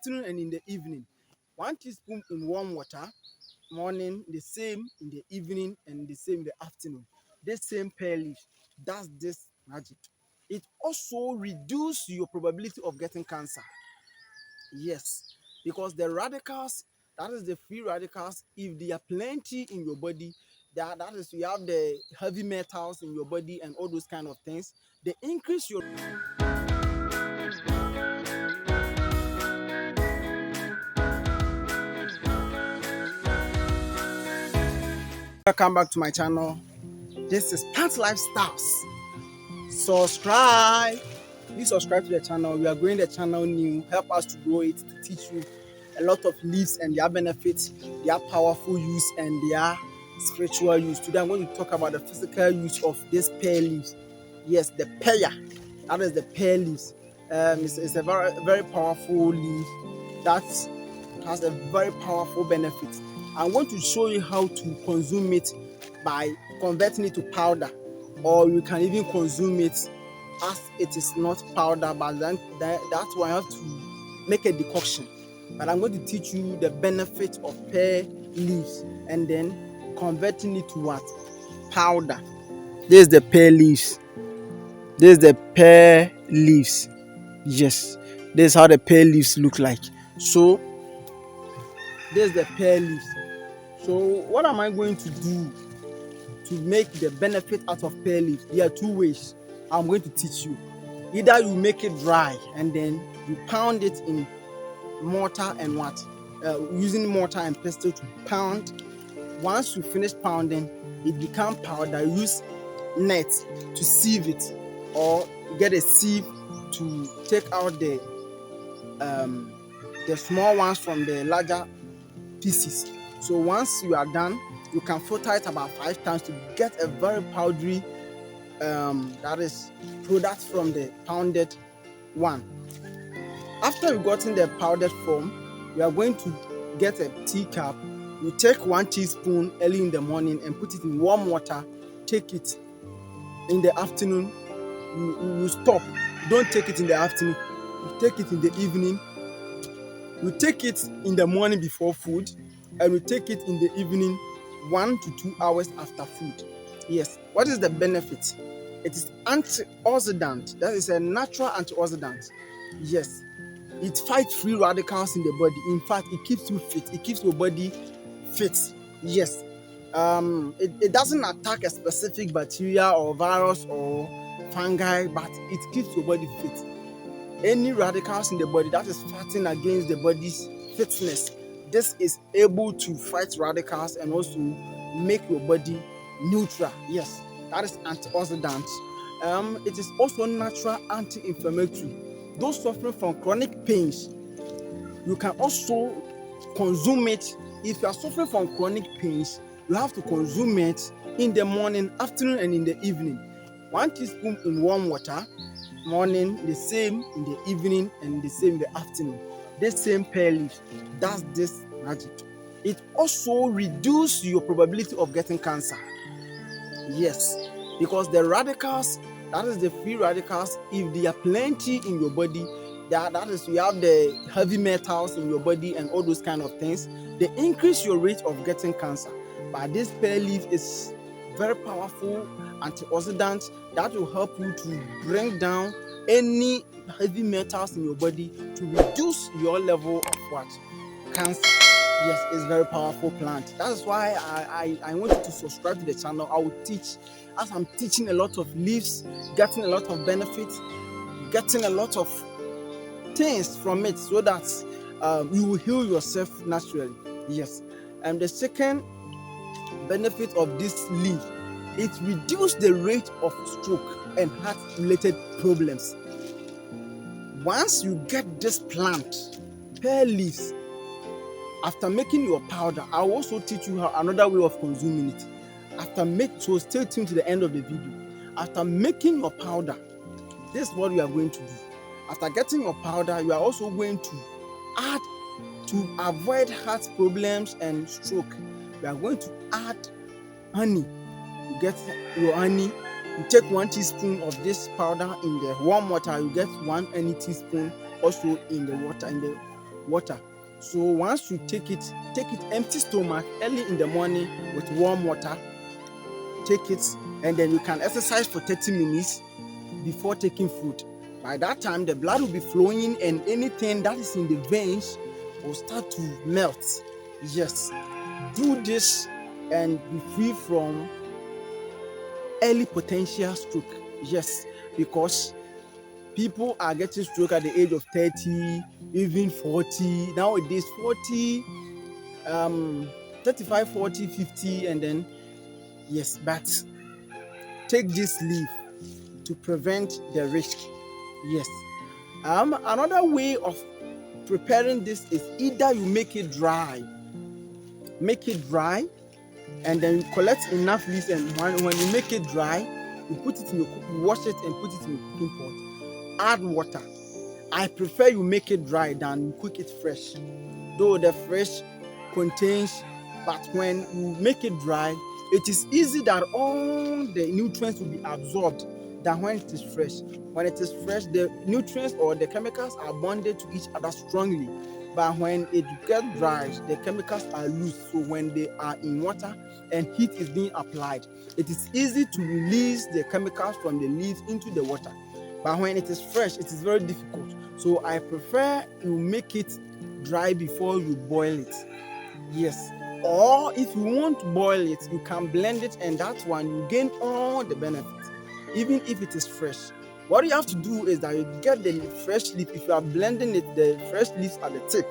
afternoon and in the evening. 1 teaspoon in warm water, morning, the same in the evening, and the same in the afternoon. This same pear leaf does this magic. It also reduces your probability of getting cancer. Yes, because the radicals, that is the free radicals, if they are plenty in your body, that is, you have the heavy metals in your body and all those kind of things, they increase your. Welcome back to my channel. This is Plant Lifestyles. Subscribe. Please subscribe to the channel. We are growing the channel new. Help us to grow it, to teach you a lot of leaves and their benefits, their powerful use and their spiritual use. Today I'm going to talk about the physical use of this pear leaves. Yes, the pear. That is the pear leaves. It's a very, very powerful leaf that has a very powerful benefit. I'm going to show you how to consume it by converting it to powder, or you can even consume it as it is not powder, but then that's why I have to make a decoction. But I'm going to teach you the benefit of pear leaves and then converting it to what? Powder. This is the pear leaves. This is the pear leaves. Yes, this is how the pear leaves look like. So this is the pear leaves. So what am I going to do to make the benefit out of pear leaves? There are two ways I'm going to teach you. Either you make it dry and then you pound it in mortar and what? Using mortar and pestle to pound. Once you finish pounding, it becomes powder. Use net to sieve it, or get a sieve to take out the small ones from the larger pieces. So once you are done, you can filter it about 5 times to get a very powdery that is product from the pounded one. After you've gotten the powdered form, you are going to get a teacup. You take 1 teaspoon early in the morning and put it in warm water. Take it in the afternoon. You stop. Don't take it in the afternoon. You take it in the evening. You take it in the morning before food, and you take it in the evening 1 to 2 hours after food. Yes. What is the benefit? It is antioxidant. That is a natural antioxidant. Yes. It fights free radicals in the body. In fact, it keeps you fit. It keeps your body fit. Yes. It doesn't attack a specific bacteria or virus or fungi, but it keeps your body fit. Any radicals in the body that is fighting against the body's fitness, this is able to fight radicals and also make your body neutral. Yes, that is antioxidant. It is also natural anti-inflammatory. Those suffering from chronic pains, you can also consume it. If you are suffering from chronic pains, you have to consume it in the morning, afternoon, and in the evening. 1 teaspoon in warm water, morning, the same in the evening, and the same in the afternoon. This same pear leaf does this magic. It also reduces your probability of getting cancer. Yes, because the radicals, that is the free radicals, if they are plenty in your body, that is, you have the heavy metals in your body and all those kind of things, they increase your rate of getting cancer. But this pear leaf is very powerful antioxidant that will help you to bring down any heavy metals in your body to reduce your level of what? Cancer. Yes, it's a very powerful plant. That's why I want you to subscribe to the channel. I will teach, as I'm teaching a lot of leaves, getting a lot of benefits, getting a lot of things from it, so that you will heal yourself naturally. Yes. And the second benefit of this leaf, it reduces the rate of stroke and heart-related problems. Once you get this plant, pear leaves, after making your powder, I will also teach you another way of consuming it. So stay tuned to the end of the video. After making your powder, this is what you are going to do. After getting your powder, you are also going to add, to avoid heart problems and stroke, you are going to add honey. You get your honey, you take 1 teaspoon of this powder in the warm water, you get 1 teaspoon also in the water, in the water. So once you take it empty stomach early in the morning with warm water. Take it, and then you can exercise for 30 minutes before taking food. By that time, the blood will be flowing, and anything that is in the veins will start to melt. Yes, do this and be free from early potential stroke. Yes, because people are getting stroke at the age of 30, even 40. Nowadays, 40, 35, 40, 50, and then, yes, but take this leaf to prevent the risk. Yes. Another way of preparing this is either you make it dry, and then you collect enough leaves, and when you make it dry, you put it in you wash it and put it in a cooking pot. Add water. I prefer you make it dry than you cook it fresh. Though the fresh contains, but when you make it dry, it is easy that all the nutrients will be absorbed than when it is fresh. When it is fresh, the nutrients or the chemicals are bonded to each other strongly. But when it gets dry, the chemicals are loose. So when they are in water and heat is being applied, it is easy to release the chemicals from the leaves into the water. But when it is fresh, it is very difficult. So I prefer you make it dry before you boil it. Yes. Or if you won't boil it, you can blend it, and that one you gain all the benefits, even if it is fresh. What you have to do is that you get the fresh leaf. If you are blending it, the fresh leaves at the tip.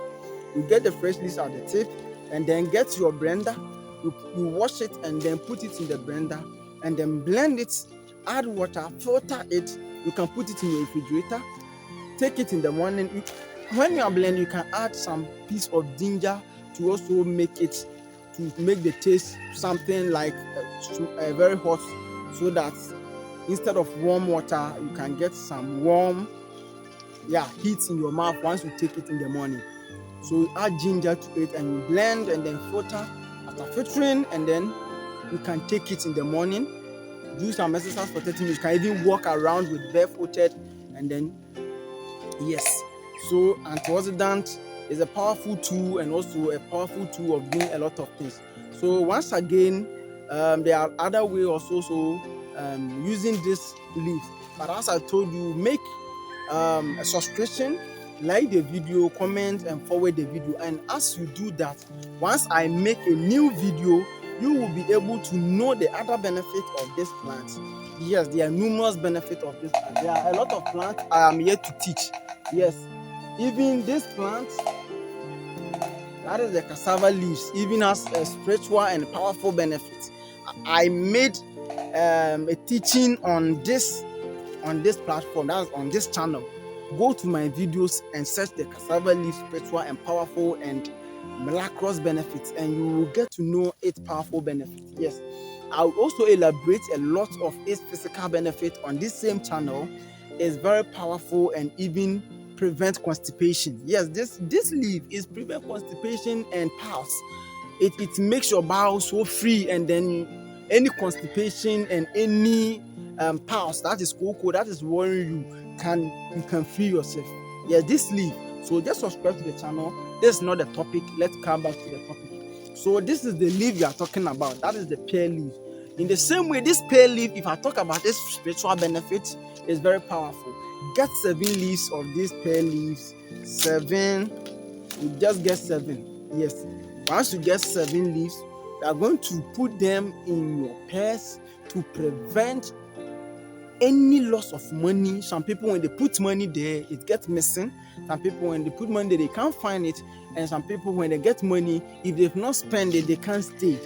You get the fresh leaves at the tip, and then get your blender. You wash it and then put it in the blender, and then blend it. Add water, filter it. You can put it in your refrigerator. Take it in the morning. When you are blending, you can add some piece of ginger to also make the taste something like very hot, so that instead of warm water, you can get some warm heat in your mouth once you take it in the morning. So you add ginger to it and you blend and then filter. After filtering, and then you can take it in the morning. Do some exercise for 30 minutes. You can even walk around with barefooted, and then yes. So antioxidant is a powerful tool, and also a powerful tool of doing a lot of things. So once again, there are other ways also using this leaf. But as I told you, make a subscription, like the video, comment and forward the video. And as you do that, once I make a new video, you will be able to know the other benefits of this plant. Yes, there are numerous benefits of this plant. There are a lot of plants I am here to teach. Yes, even this plant, that is the cassava leaves, even has a spiritual and powerful benefits. I made a teaching on this platform, that's on this channel. Go to my videos and search the cassava leaf spiritual and powerful and miraculous benefits, and you will get to know its powerful benefits. Yes, I'll also elaborate a lot of its physical benefits on this same channel. It's very powerful and even prevent constipation. Yes, this leaf is prevent constipation and piles. It makes your bowel so free, and then any constipation and any piles that is cocoa that is worrying you can free yourself. Yes, this leaf. So just subscribe to the channel. This is not the topic. Let's come back to the topic. So this is the leaf we are talking about. That is the pear leaf. In the same way, this pear leaf, if I talk about its spiritual benefits, is very powerful. Get 7 leaves of these pear leaves. 7. You just get 7. Yes. Once you get 7 leaves, you are going to put them in your purse to prevent any loss of money. Some people, when they put money there, it gets missing. Some people, when they put money there, they can't find it. And some people, when they get money, if they've not spent it, they can't stay.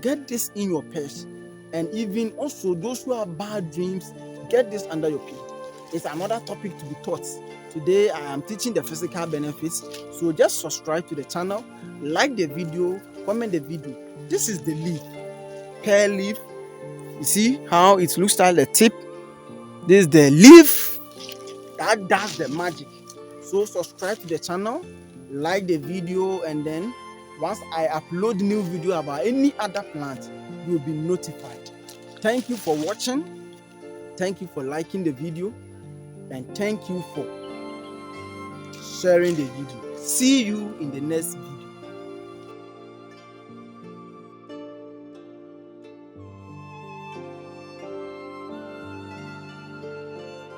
Get this in your purse. And even also those who have bad dreams, get this under your pillow. It's another topic to be taught. Today I am teaching the physical benefits. So just subscribe to the channel, like the video, comment the video. This is the leaf, pear leaf. You see how it looks like the tip? This is the leaf that does the magic. So subscribe to the channel, like the video, and then once I upload new video about any other plant, you will be notified. Thank you for watching. Thank you for liking the video, and thank you for sharing the video. See you in the next video.